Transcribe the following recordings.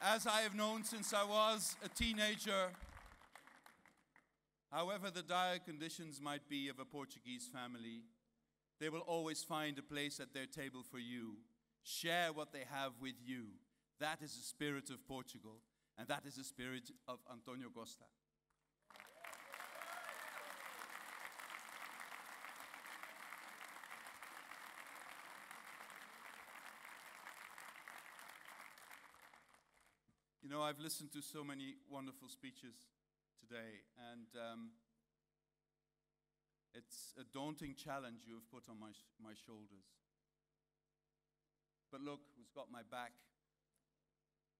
as I have known since I was a teenager, however the dire conditions might be of a Portuguese family, they will always find a place at their table for you, share what they have with you. That is the spirit of Portugal, and that is the spirit of Antonio Costa. You know, I've listened to so many wonderful speeches today, and it's a daunting challenge you have put on my shoulders. But look, who's got my back?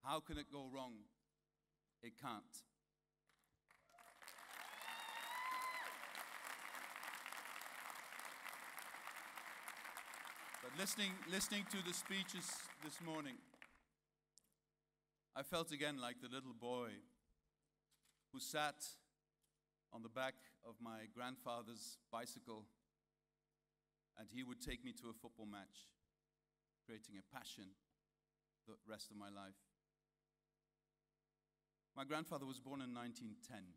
How can it go wrong? It can't. But listening to the speeches this morning, I felt again like the little boy who sat on the back of my grandfather's bicycle, and he would take me to a football match, creating a passion the rest of my life. My grandfather was born in 1910.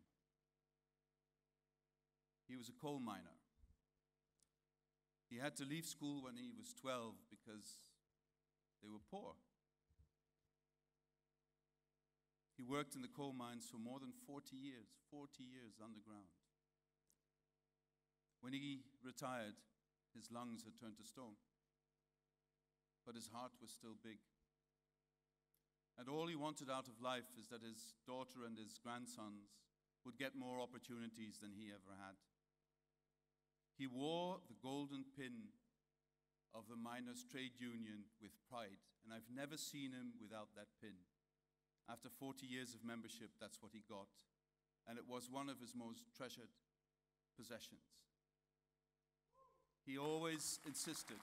He was a coal miner. He had to leave school when he was 12 because they were poor. He worked in the coal mines for more than 40 years underground. When he retired, his lungs had turned to stone, but his heart was still big. And all he wanted out of life is that his daughter and his grandsons would get more opportunities than he ever had. He wore the golden pin of the Miners' Trade Union with pride, and I've never seen him without that pin. After 40 years of membership, that's what he got. And it was one of his most treasured possessions. He always insisted.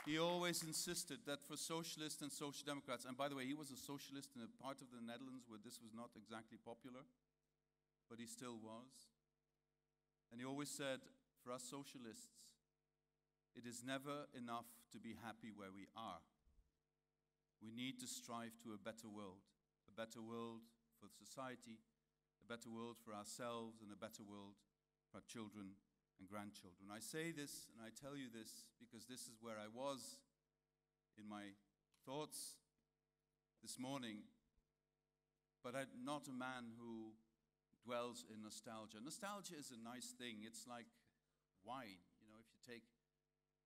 He always insisted that for socialists and social democrats, and by the way, he was a socialist in a part of the Netherlands where this was not exactly popular, but he still was. And he always said, for us socialists, it is never enough to be happy where we are. We need to strive to a better world for society, a better world for ourselves, and a better world for our children and grandchildren. I say this and I tell you this because this is where I was in my thoughts this morning, but I'm not a man who dwells in nostalgia. Nostalgia is a nice thing. It's like wine. You know, if you take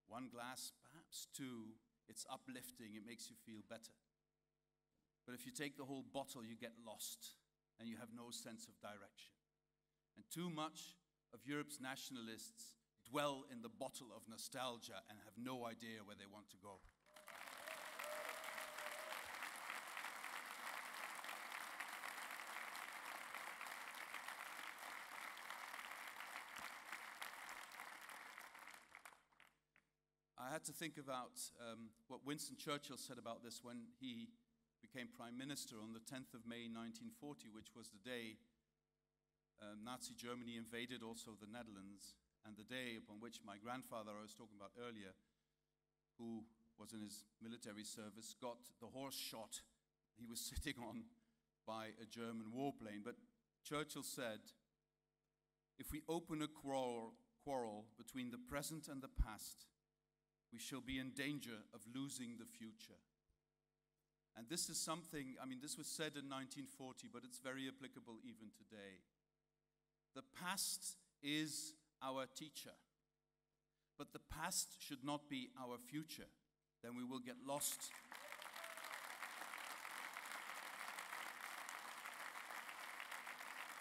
one glass, perhaps two, it's uplifting, it makes you feel better. But if you take the whole bottle, you get lost and you have no sense of direction. And too much of Europe's nationalists dwell in the bottle of nostalgia and have no idea where they want to go. I had to think about what Winston Churchill said about this when he became Prime Minister on the 10th of May 1940, which was the day Nazi Germany invaded also the Netherlands, and the day upon which my grandfather, I was talking about earlier, who was in his military service, got the horse shot he was sitting on by a German warplane. But Churchill said, if we open a quarrel between the present and the past, we shall be in danger of losing the future. And this is something, I mean, this was said in 1940, but it's very applicable even today. The past is our teacher, but the past should not be our future. Then we will get lost.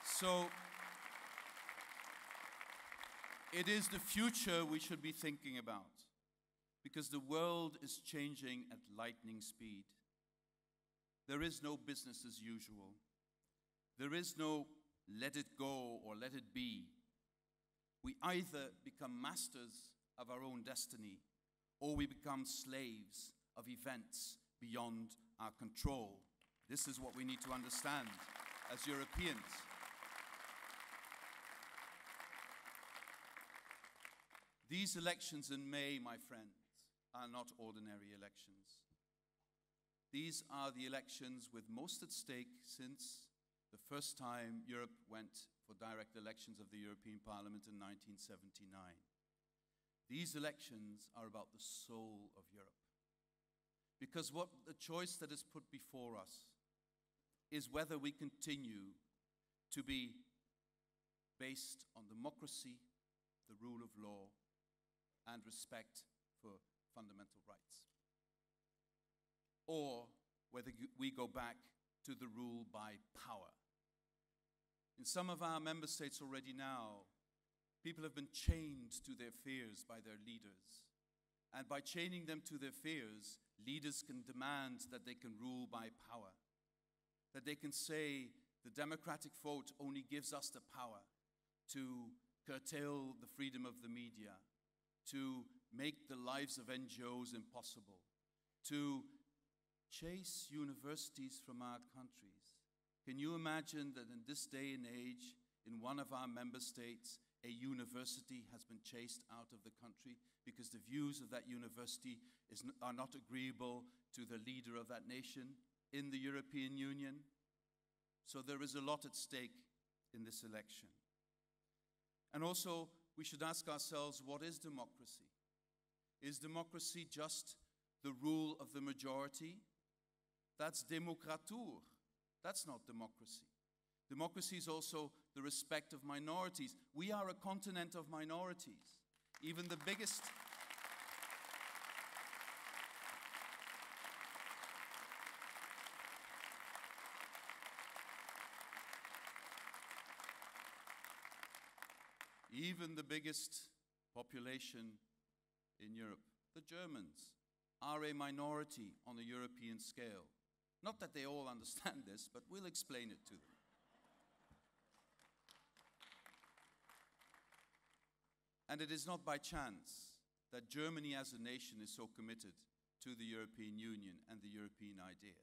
So, it is the future we should be thinking about, because the world is changing at lightning speed. There is no business as usual. There is no let it go or let it be. We either become masters of our own destiny, or we become slaves of events beyond our control. This is what we need to understand as Europeans. These elections in May, my friends, are not ordinary elections. These are the elections with most at stake since the first time Europe went for direct elections of the European Parliament in 1979. These elections are about the soul of Europe. Because what the choice that is put before us is whether we continue to be based on democracy, the rule of law, and respect for fundamental rights, or whether we go back to the rule by power. In some of our member states already now, people have been chained to their fears by their leaders. And by chaining them to their fears, leaders can demand that they can rule by power, that they can say the democratic vote only gives us the power to curtail the freedom of the media, to make the lives of NGOs impossible, to chase universities from our countries. Can you imagine that in this day and age, in one of our member states, a university has been chased out of the country because the views of that university are not agreeable to the leader of that nation in the European Union? So there is a lot at stake in this election. And also, we should ask ourselves, what is democracy? Is democracy just the rule of the majority? That's Demokratur. That's not democracy. Democracy is also the respect of minorities. We are a continent of minorities. Even the biggest... Even the biggest population in Europe, the Germans, are a minority on a European scale. Not that they all understand this, but we'll explain it to them. And it is not by chance that Germany as a nation is so committed to the European Union and the European idea.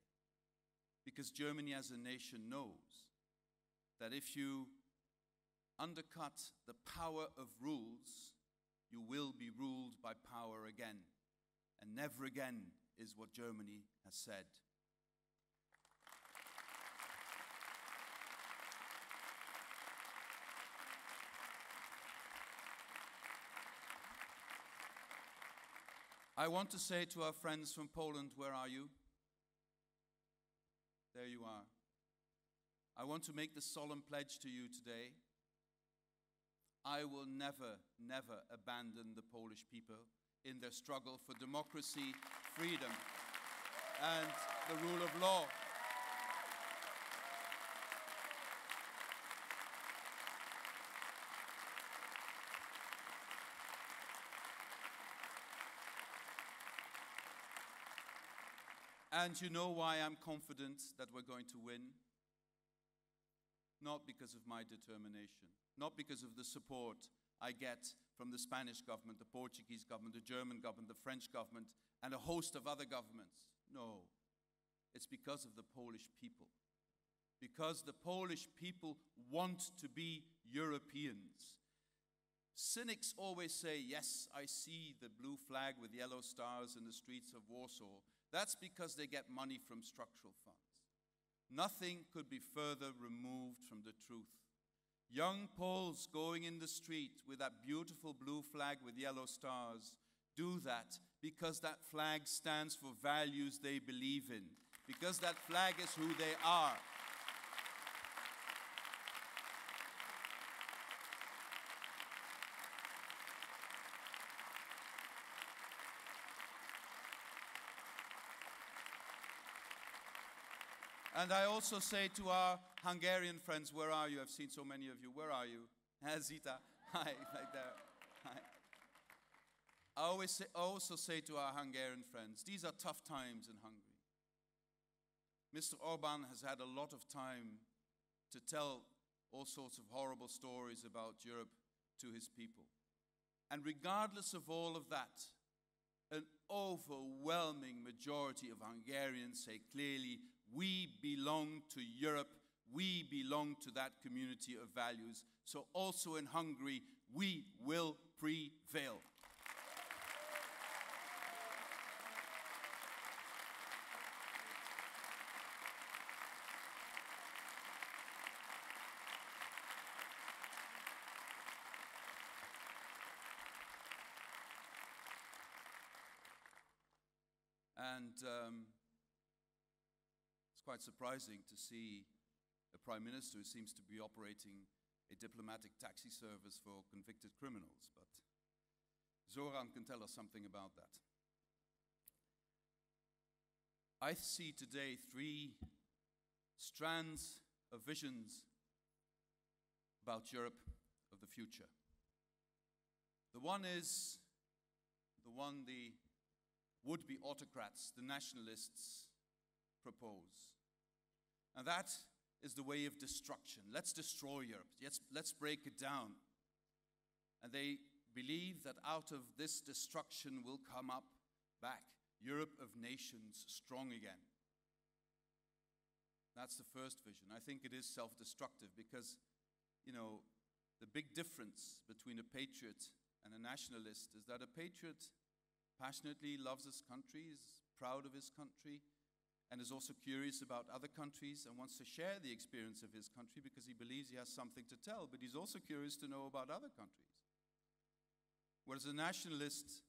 Because Germany as a nation knows that if you undercut the power of rules, you will be ruled by power again. And never again is what Germany has said. I want to say to our friends from Poland, where are you? There you are. I want to make the solemn pledge to you today. I will never, never abandon the Polish people in their struggle for democracy, freedom, and the rule of law. And you know why I'm confident that we're going to win? Not because of my determination, not because of the support I get from the Spanish government, the Portuguese government, the German government, the French government, and a host of other governments. No, it's because of the Polish people. Because the Polish people want to be Europeans. Cynics always say, yes, I see the blue flag with yellow stars in the streets of Warsaw. That's because they get money from structural funds. Nothing could be further removed from the truth. Young Poles going in the street with that beautiful blue flag with yellow stars do that because that flag stands for values they believe in, because that flag is who they are. And I also say to our Hungarian friends, where are you? I've seen so many of you. Where are you? Zita, hi, like that. Hi. I also say to our Hungarian friends, these are tough times in Hungary. Mr. Orban has had a lot of time to tell all sorts of horrible stories about Europe to his people. And regardless of all of that, an overwhelming majority of Hungarians say clearly, we belong to Europe, we belong to that community of values. So also in Hungary, we will prevail. it's quite surprising to see a prime minister who seems to be operating a diplomatic taxi service for convicted criminals, but Zoran can tell us something about that. I see today three strands of visions about Europe of the future. The one is the one the would-be autocrats, the nationalists, propose. And that is the way of destruction. Let's destroy Europe. Let's break it down. And they believe that out of this destruction will come up back Europe of nations strong again. That's the first vision. I think it is self-destructive because, you know, the big difference between a patriot and a nationalist is that a patriot passionately loves his country, is proud of his country, and is also curious about other countries and wants to share the experience of his country because he believes he has something to tell, but he's also curious to know about other countries. Whereas a nationalist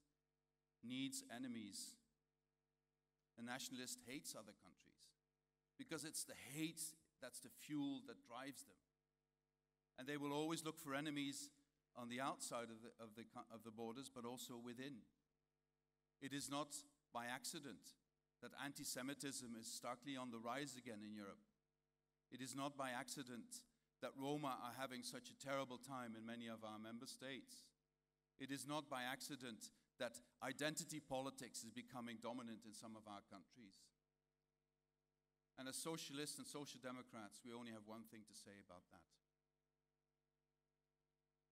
needs enemies. A nationalist hates other countries because it's the hate that's the fuel that drives them. And they will always look for enemies on the outside of the borders, but also within. It is not by accident that anti-Semitism is starkly on the rise again in Europe. It is not by accident that Roma are having such a terrible time in many of our member states. It is not by accident that identity politics is becoming dominant in some of our countries. And as socialists and social democrats, we only have one thing to say about that.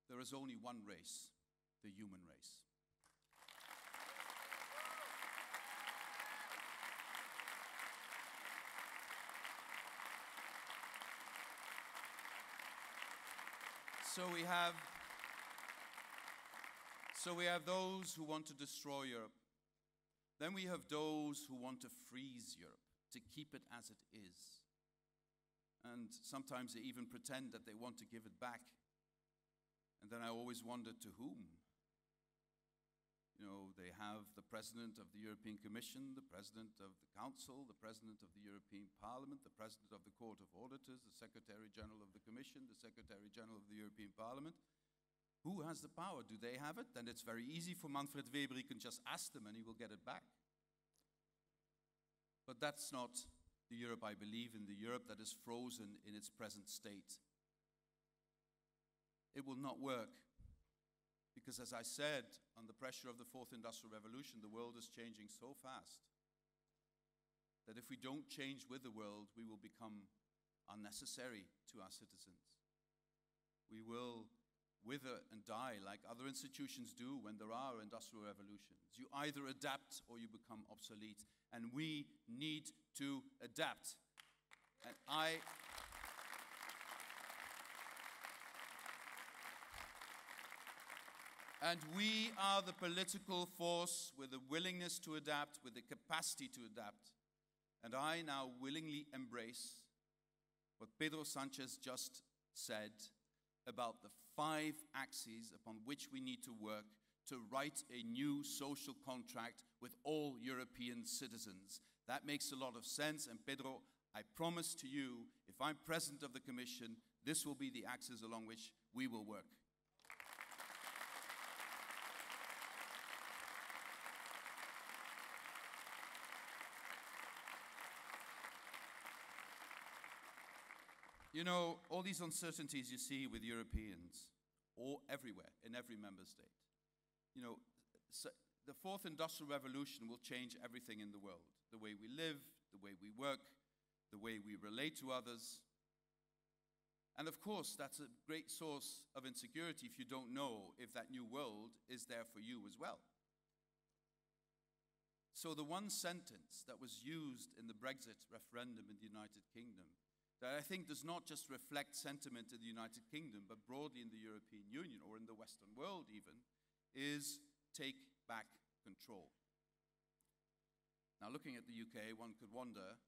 There is only one race, the human race. So we have those who want to destroy Europe. Then we have those who want to freeze Europe, to keep it as it is. And sometimes they even pretend that they want to give it back. And then I always wonder to whom. You know, they have the President of the European Commission, the President of the Council, the President of the European Parliament, the President of the Court of Auditors, the Secretary General of the Commission, the Secretary General of the European Parliament. Who has the power? Do they have it? Then it's very easy for Manfred Weber. He can just ask them and he will get it back. But that's not the Europe I believe in, the Europe that is frozen in its present state. It will not work. Because as I said, under the pressure of the Fourth Industrial Revolution, the world is changing so fast that if we don't change with the world, we will become unnecessary to our citizens. We will wither and die like other institutions do when there are industrial revolutions. You either adapt or you become obsolete, and we need to adapt. And we are the political force with the willingness to adapt, with the capacity to adapt. And I now willingly embrace what Pedro Sanchez just said about the 5 axes upon which we need to work to write a new social contract with all European citizens. That makes a lot of sense, and Pedro, I promise to you, if I'm president of the Commission, this will be the axes along which we will work. You know, all these uncertainties you see with Europeans, or everywhere, in every member state. You know, so the Fourth Industrial Revolution will change everything in the world. The way we live, the way we work, the way we relate to others. And of course, that's a great source of insecurity if you don't know if that new world is there for you as well. So the one sentence that was used in the Brexit referendum in the United Kingdom, that I think does not just reflect sentiment in the United Kingdom, but broadly in the European Union or in the Western world even, is take back control. Now, looking at the UK, one could wonder,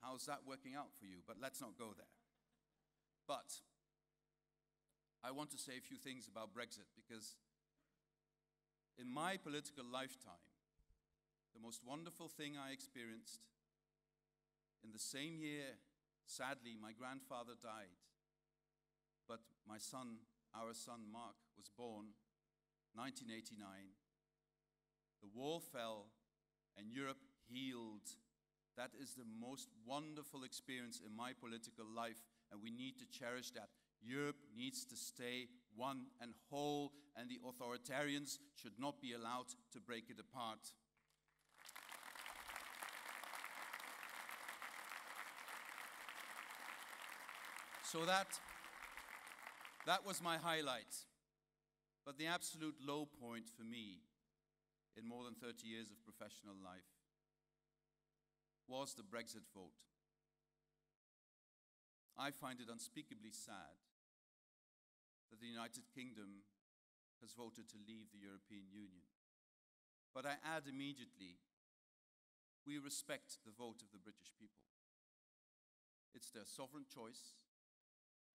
how's that working out for you? But let's not go there. But I want to say a few things about Brexit, because in my political lifetime, the most wonderful thing I experienced. In the same year, sadly, my grandfather died, but my son, our son Mark, was born 1989. The wall fell and Europe healed. That is the most wonderful experience in my political life, and we need to cherish that. Europe needs to stay one and whole, and the authoritarians should not be allowed to break it apart. So that was my highlight. But the absolute low point for me in more than 30 years of professional life was the Brexit vote. I find it unspeakably sad that the United Kingdom has voted to leave the European Union. But I add immediately, we respect the vote of the British people. It's their sovereign choice,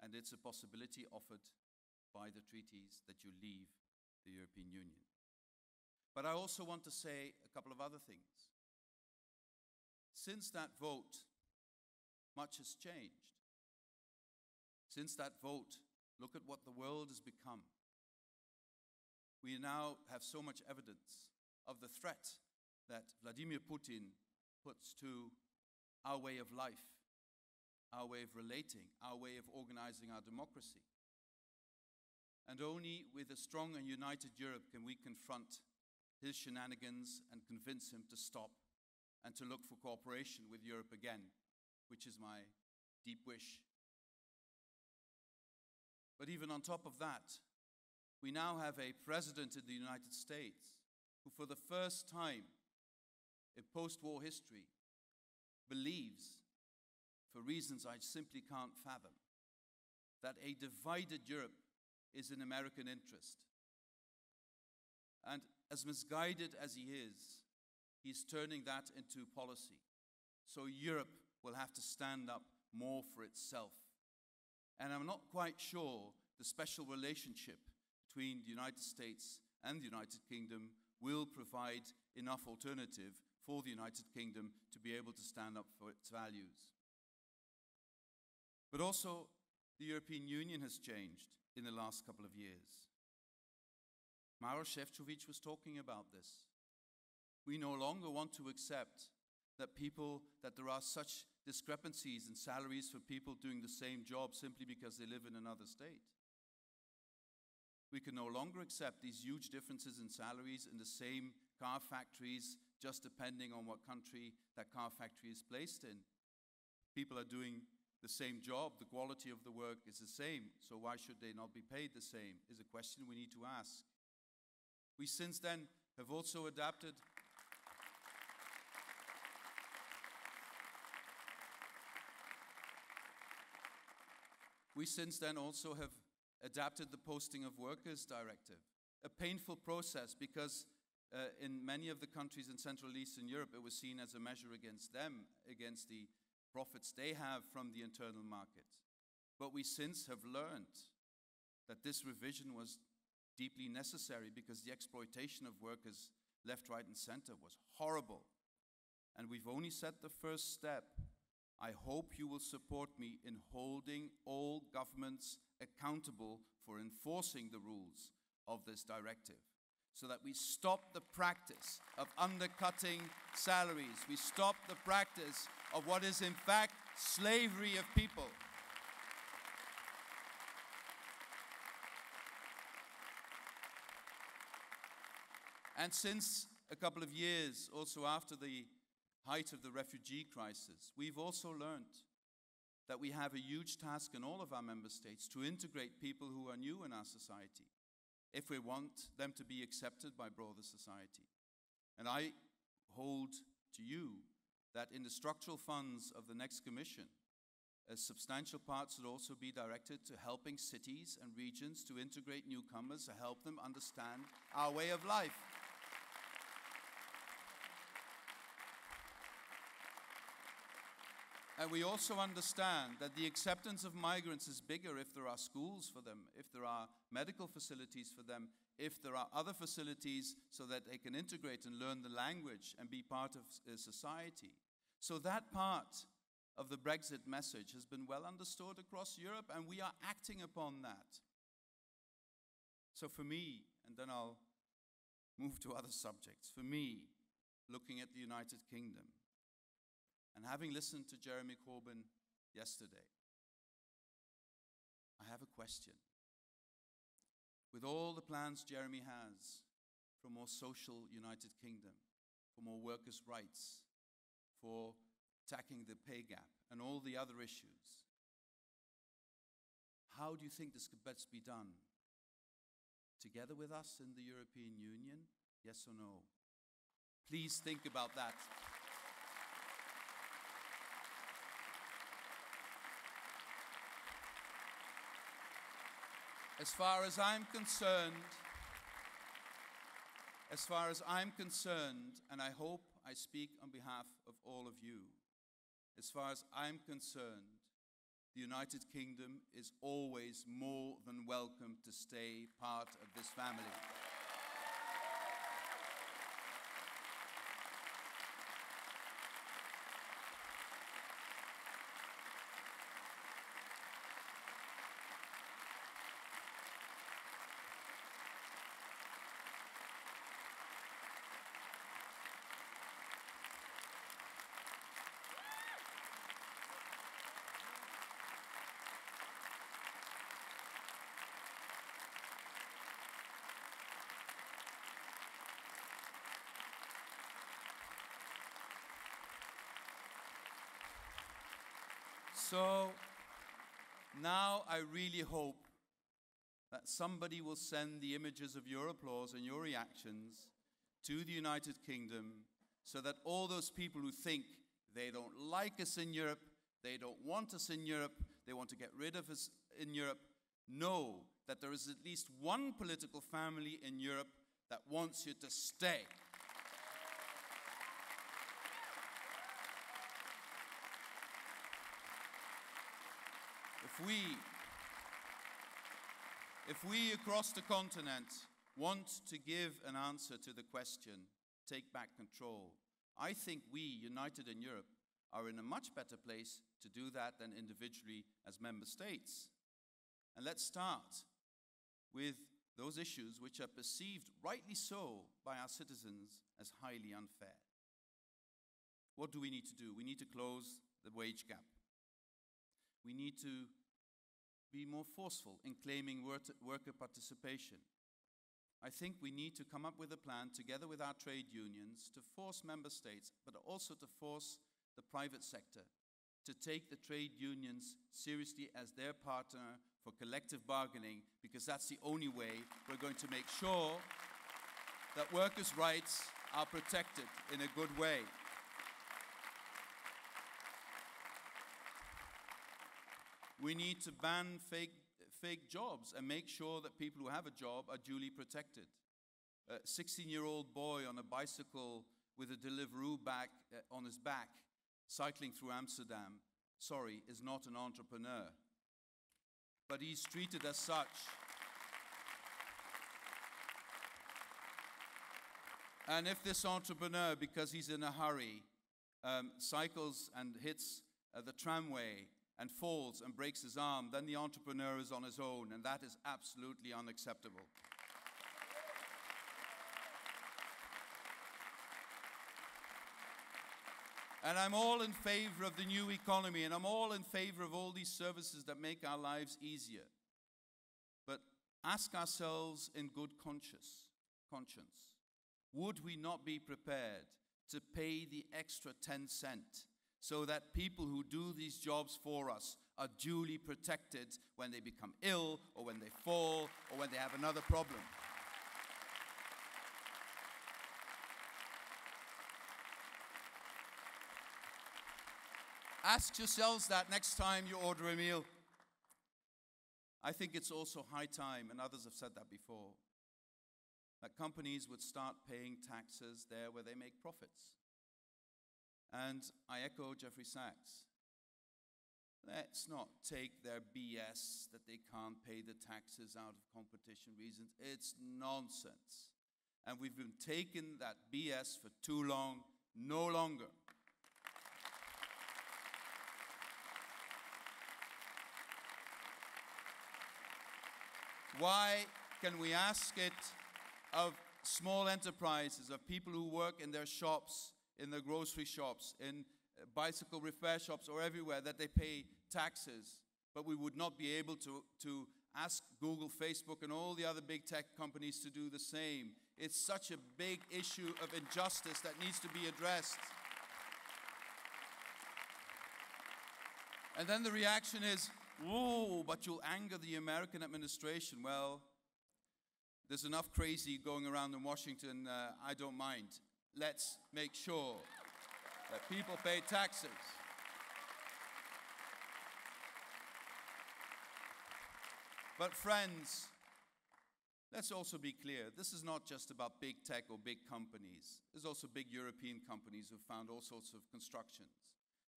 and it's a possibility offered by the treaties that you leave the European Union. But I also want to say a couple of other things. Since that vote, much has changed. Since that vote, look at what the world has become. We now have so much evidence of the threat that Vladimir Putin puts to our way of life, our way of relating, our way of organizing our democracy. And only with a strong and united Europe can we confront his shenanigans and convince him to stop and to look for cooperation with Europe again, which is my deep wish. But even on top of that, we now have a president in the United States who, for the first time in post-war history, believes, for reasons I simply can't fathom, that a divided Europe is in American interest. And as misguided as he is, he's turning that into policy. So Europe will have to stand up more for itself. And I'm not quite sure the special relationship between the United States and the United Kingdom will provide enough alternative for the United Kingdom to be able to stand up for its values. But also, the European Union has changed in the last couple of years. Maroš Šefčovič was talking about this. We no longer want to accept that there are such discrepancies in salaries for people doing the same job simply because they live in another state. We can no longer accept these huge differences in salaries in the same car factories, just depending on what country that car factory is placed in. People are doing the same job, the quality of the work is the same, so why should they not be paid the same, is a question we need to ask. We since then have also adapted the Posting of Workers Directive, a painful process because in many of the countries in Central and Eastern Europe, it was seen as a measure against them, against the profits they have from the internal market. But we since have learned that this revision was deeply necessary because the exploitation of workers left, right, and center was horrible. And we've only set the first step. I hope you will support me in holding all governments accountable for enforcing the rules of this directive, so that we stop the practice of undercutting salaries. We stop the practice of what is in fact slavery of people. And since a couple of years, also after the height of the refugee crisis, we've also learned that we have a huge task in all of our member states to integrate people who are new in our society, if we want them to be accepted by broader society. And I hold to you that in the structural funds of the next Commission, a substantial part should also be directed to helping cities and regions to integrate newcomers, to help them understand our way of life. And we also understand that the acceptance of migrants is bigger if there are schools for them, if there are medical facilities for them, if there are other facilities so that they can integrate and learn the language and be part of society. So that part of the Brexit message has been well understood across Europe, and we are acting upon that. So for me, and then I'll move to other subjects, for me, looking at the United Kingdom, and having listened to Jeremy Corbyn yesterday, I have a question. With all the plans Jeremy has for more social United Kingdom, for more workers' rights, for tackling the pay gap, and all the other issues, how do you think this could best be done? Together with us in the European Union? Yes or no? Please think about that. As far as I'm concerned, and I hope I speak on behalf of all of you, as far as I'm concerned, the United Kingdom is always more than welcome to stay part of this family. So now I really hope that somebody will send the images of your applause and your reactions to the United Kingdom so that all those people who think they don't like us in Europe, they don't want us in Europe, they want to get rid of us in Europe, know that there is at least one political family in Europe that wants you to stay. If we across the continent want to give an answer to the question, take back control, I think we, united in Europe, are in a much better place to do that than individually as member states. And let's start with those issues which are perceived, rightly so, by our citizens as highly unfair. What do we need to do? We need to close the wage gap. We need to be more forceful in claiming worker participation. I think we need to come up with a plan together with our trade unions to force member states, but also to force the private sector to take the trade unions seriously as their partner for collective bargaining, because that's the only way we're going to make sure that workers' rights are protected in a good way. We need to ban fake jobs and make sure that people who have a job are duly protected. A 16-year-old boy on a bicycle with a Deliveroo bag on his back, cycling through Amsterdam, is not an entrepreneur. But he's treated as such. And if this entrepreneur, because he's in a hurry, cycles and hits the tramway and falls and breaks his arm, then the entrepreneur is on his own, and that is absolutely unacceptable. And I'm all in favor of the new economy, and I'm all in favor of all these services that make our lives easier. But ask ourselves in good conscience, would we not be prepared to pay the extra 10 cents so that people who do these jobs for us are duly protected when they become ill, or when they fall, or when they have another problem? Ask yourselves that next time you order a meal. I think it's also high time, and others have said that before, that companies would start paying taxes there where they make profits. And I echo Jeffrey Sachs. Let's not take their BS that they can't pay the taxes out of competition reasons. It's nonsense. And we've been taking that BS for too long, no longer. Why can we ask it of small enterprises, of people who work in their shops, in their grocery shops, in bicycle repair shops, or everywhere, that they pay taxes, but we would not be able to ask Google, Facebook, and all the other big tech companies to do the same? It's such a big issue of injustice that needs to be addressed. And then the reaction is, whoa, but you'll anger the American administration. Well, there's enough crazy going around in Washington, I don't mind. Let's make sure that people pay taxes. But friends, let's also be clear. This is not just about big tech or big companies. There's also big European companies who've found all sorts of constructions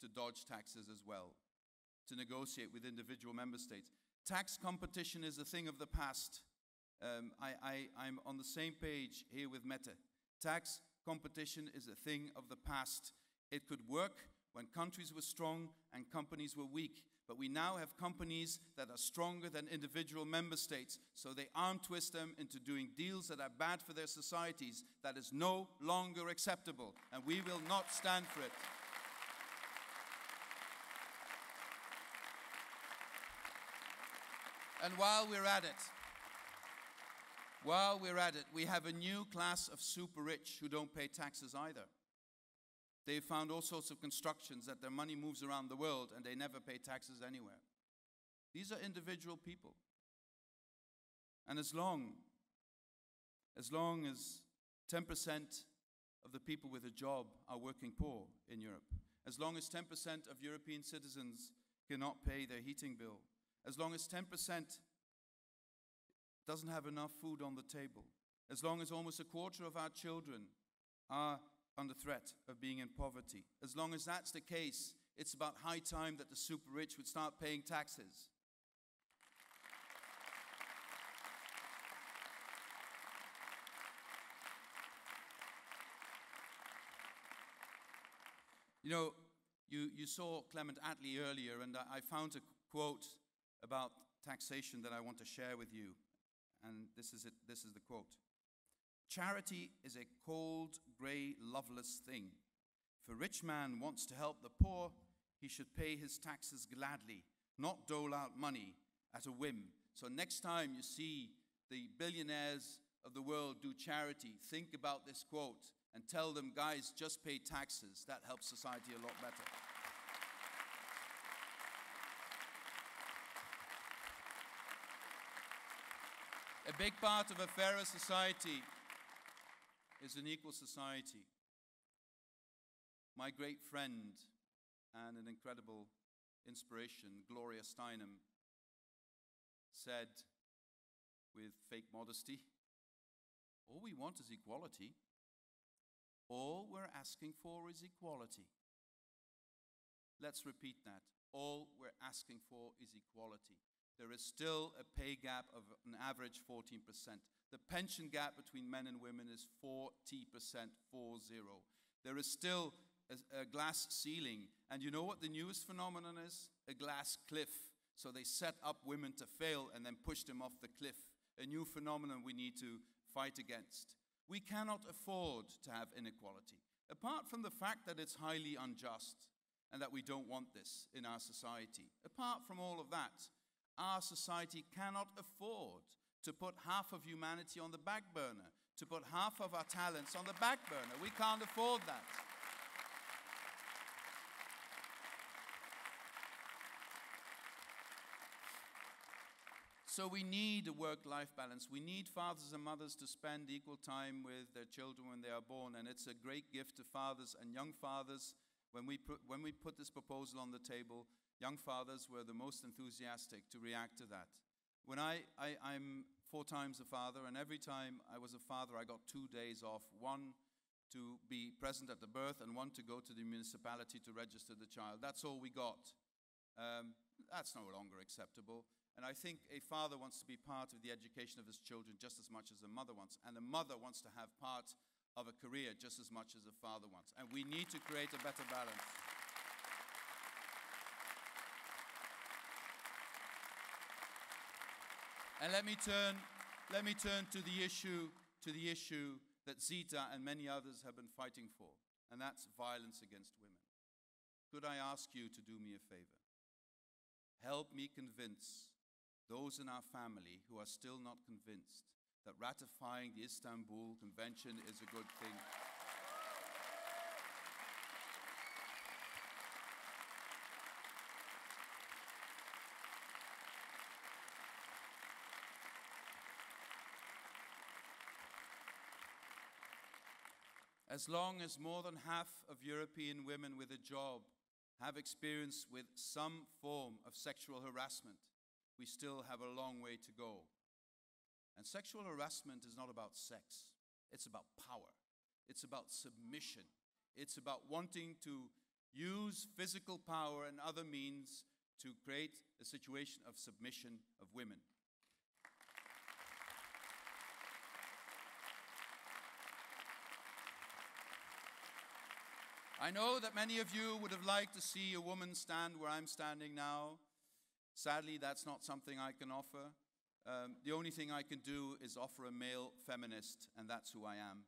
to dodge taxes as well, to negotiate with individual member states. Tax competition is a thing of the past. I'm on the same page here with Mette. Tax competition is a thing of the past. It could work when countries were strong and companies were weak. But we now have companies that are stronger than individual member states, so they arm twist them into doing deals that are bad for their societies. That is no longer acceptable, and we will not stand for it. And while we're at it, we have a new class of super rich who don't pay taxes either. They found all sorts of constructions that their money moves around the world and they never pay taxes anywhere. These are individual people. And as long as 10% of the people with a job are working poor in Europe, as long as 10% of European citizens cannot pay their heating bill, as long as 10% doesn't have enough food on the table, as long as almost a quarter of our children are under threat of being in poverty, as long as that's the case, it's about high time that the super rich would start paying taxes. You know, you saw Clement Attlee earlier, and I found a quote about taxation that I want to share with you. And this is it. This is the quote. "Charity is a cold, grey, loveless thing. If a rich man wants to help the poor, he should pay his taxes gladly, not dole out money at a whim." So next time you see the billionaires of the world do charity, think about this quote and tell them, guys, just pay taxes. That helps society a lot better. A big part of a fairer society is an equal society. My great friend and an incredible inspiration, Gloria Steinem, said with fake modesty, "All we want is equality. All we're asking for is equality." Let's repeat that. All we're asking for is equality. There is still a pay gap of an average 14%. The pension gap between men and women is 40%, 40. There is still a glass ceiling. And you know what the newest phenomenon is? A glass cliff. So they set up women to fail and then push them off the cliff. A new phenomenon we need to fight against. We cannot afford to have inequality. Apart from the fact that it's highly unjust and that we don't want this in our society. Apart from all of that, our society cannot afford to put half of humanity on the back burner, to put half of our talents on the back burner. We can't afford that. So we need a work-life balance. We need fathers and mothers to spend equal time with their children when they are born, and it's a great gift to fathers and young fathers. When we put this proposal on the table, young fathers were the most enthusiastic to react to that. When I'm 4 times a father, and every time I was a father, I got 2 days off. One to be present at the birth, and one to go to the municipality to register the child. That's all we got. That's no longer acceptable. And I think a father wants to be part of the education of his children just as much as a mother wants. And a mother wants to have part of a career just as much as a father wants. And we need to create a better balance. And let me turn to the issue that Zita and many others have been fighting for, and that's violence against women. Could I ask you to do me a favor? Help me convince those in our family who are still not convinced that ratifying the Istanbul Convention is a good thing. As long as more than half of European women with a job have experience with some form of sexual harassment, we still have a long way to go. And sexual harassment is not about sex. It's about power. It's about submission. It's about wanting to use physical power and other means to create a situation of submission of women. I know that many of you would have liked to see a woman stand where I'm standing now. Sadly, that's not something I can offer. The only thing I can do is offer a male feminist, and that's who I am.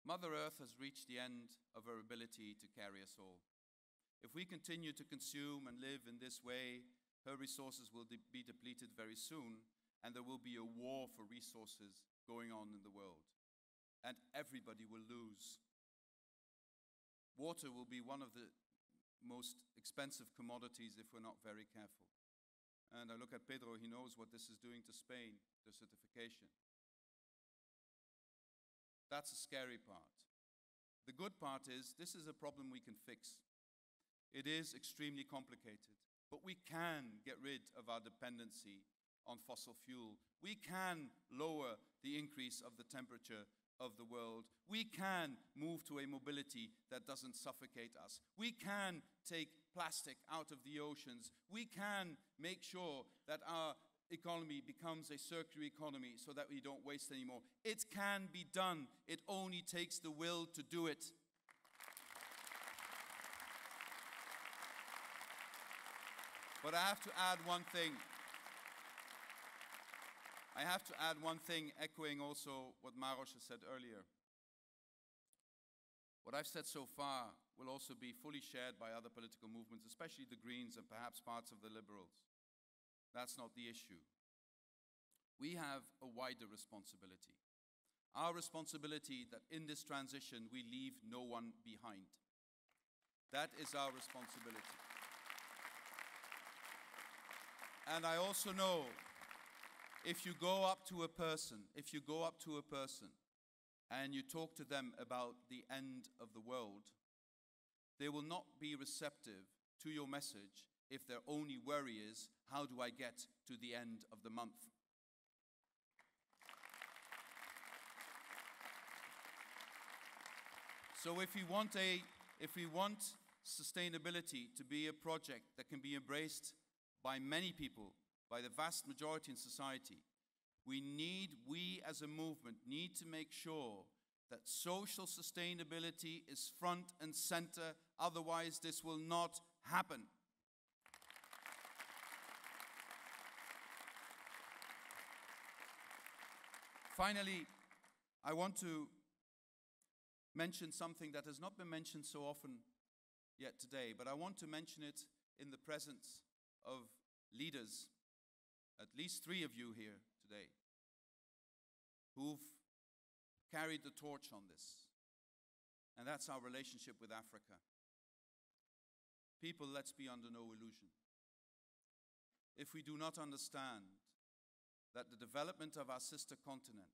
Mother Earth has reached the end of her ability to carry us all. If we continue to consume and live in this way, her resources will be depleted very soon, and there will be a war for resources going on in the world. And everybody will lose. Water will be one of the most expensive commodities if we're not very careful. And I look at Pedro, he knows what this is doing to Spain, the certification. That's the scary part. The good part is, this is a problem we can fix. It is extremely complicated, but we can get rid of our dependency on fossil fuel. We can lower the increase of the temperature of the world. We can move to a mobility that doesn't suffocate us. We can take plastic out of the oceans. We can make sure that our economy becomes a circular economy so that we don't waste anymore. It can be done. It only takes the will to do it. But I have to add one thing. Echoing also what Maros has said earlier. What I've said so far will also be fully shared by other political movements, especially the Greens and perhaps parts of the Liberals. That's not the issue. We have a wider responsibility. Our responsibility that in this transition we leave no one behind. That is our responsibility. And I also know if you go up to a person and you talk to them about the end of the world, they will not be receptive to your message if their only worry is, how do I get to the end of the month? So if we want sustainability to be a project that can be embraced by many people, by the vast majority in society, we as a movement need to make sure that social sustainability is front and center. Otherwise, this will not happen. Finally, I want to mention something that has not been mentioned so often yet today, but I want to mention it in the presence of leaders, at least 3 of you here today, who've carried the torch on this. And that's our relationship with Africa. People, let's be under no illusion. If we do not understand that the development of our sister continent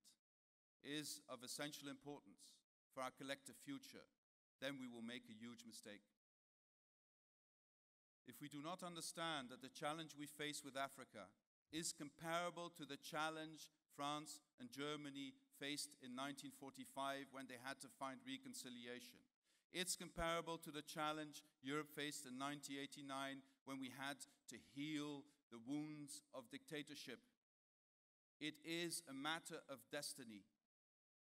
is of essential importance for our collective future, then we will make a huge mistake. If we do not understand that the challenge we face with Africa is comparable to the challenge France and Germany faced in 1945 when they had to find reconciliation. It's comparable to the challenge Europe faced in 1989 when we had to heal the wounds of dictatorship. It is a matter of destiny.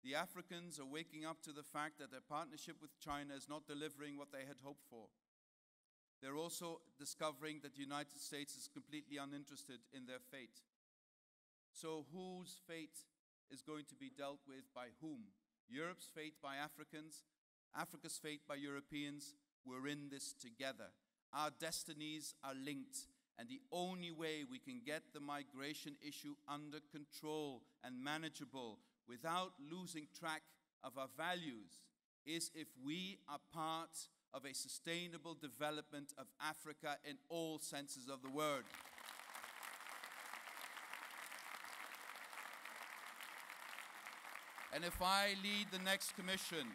The Africans are waking up to the fact that their partnership with China is not delivering what they had hoped for. They're also discovering that the United States is completely uninterested in their fate. So whose fate is going to be dealt with by whom? Europe's fate by Africans, Africa's fate by Europeans. We're in this together. Our destinies are linked, and the only way we can get the migration issue under control and manageable without losing track of our values is if we are part of a sustainable development of Africa in all senses of the word. And if I lead the next commission,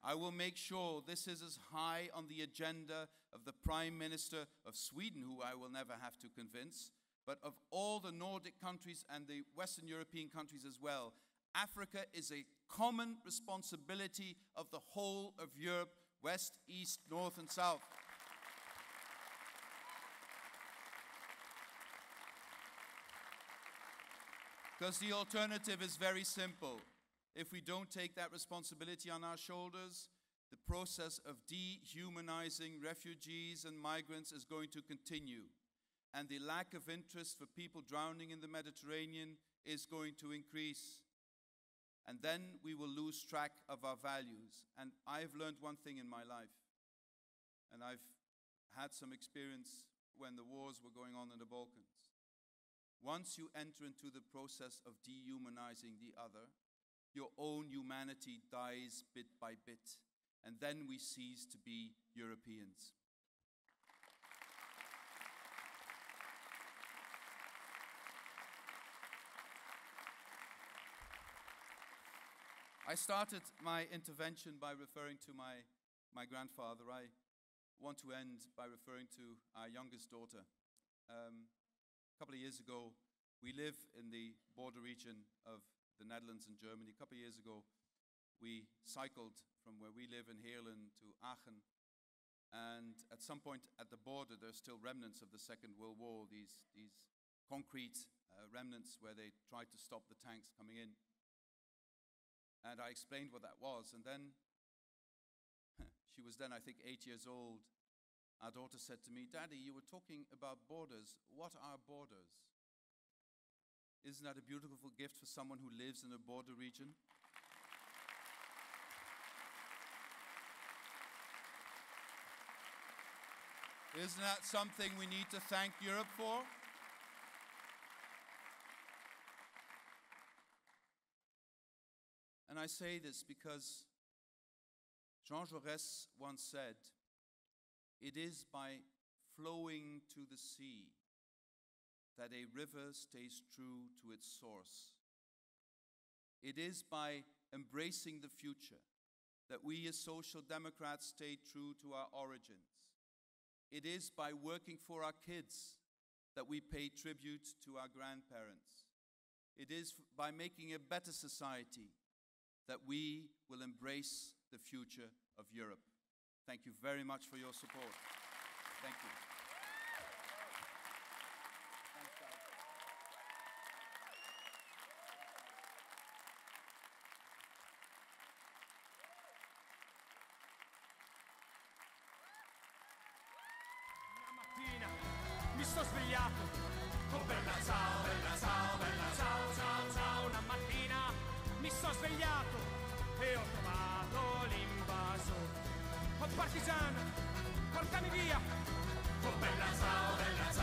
I will make sure this is as high on the agenda of the Prime Minister of Sweden, who I will never have to convince, but of all the Nordic countries and the Western European countries as well. Africa is a common responsibility of the whole of Europe, west, east, north, and south. Because the alternative is very simple. If we don't take that responsibility on our shoulders, the process of dehumanizing refugees and migrants is going to continue. And the lack of interest for people drowning in the Mediterranean is going to increase. And then we will lose track of our values. And I've learned one thing in my life. And I've had some experience when the wars were going on in the Balkans. Once you enter into the process of dehumanizing the other, your own humanity dies bit by bit. And then we cease to be Europeans. I started my intervention by referring to my grandfather. I want to end by referring to our youngest daughter. A couple of years ago, we live in the border region of the Netherlands and Germany. A couple of years ago, we cycled from where we live in Heerlen to Aachen. And at some point at the border, there's still remnants of the Second World War, these concrete remnants where they tried to stop the tanks coming in. And I explained what that was. And then, she was then, I think, 8 years old. Our daughter said to me, "Daddy, you were talking about borders. What are borders?" Isn't that a beautiful gift for someone who lives in a border region? Isn't that something we need to thank Europe for? And I say this because Jean Jaurès once said, "It is by flowing to the sea that a river stays true to its source. It is by embracing the future that we as Social Democrats stay true to our origins. It is by working for our kids that we pay tribute to our grandparents. It is by making a better society that we will embrace the future of Europe." Thank you very much for your support. Thank you. Thanks, guys. Una mattina mi sto svegliato. Oh bella ciao, bella ciao, bella ciao, ciao, ciao. Una mattina mi sto svegliato e ho trovato l'invasore. Oh partigiano, portami via. Oh bella ciao, bella ciao.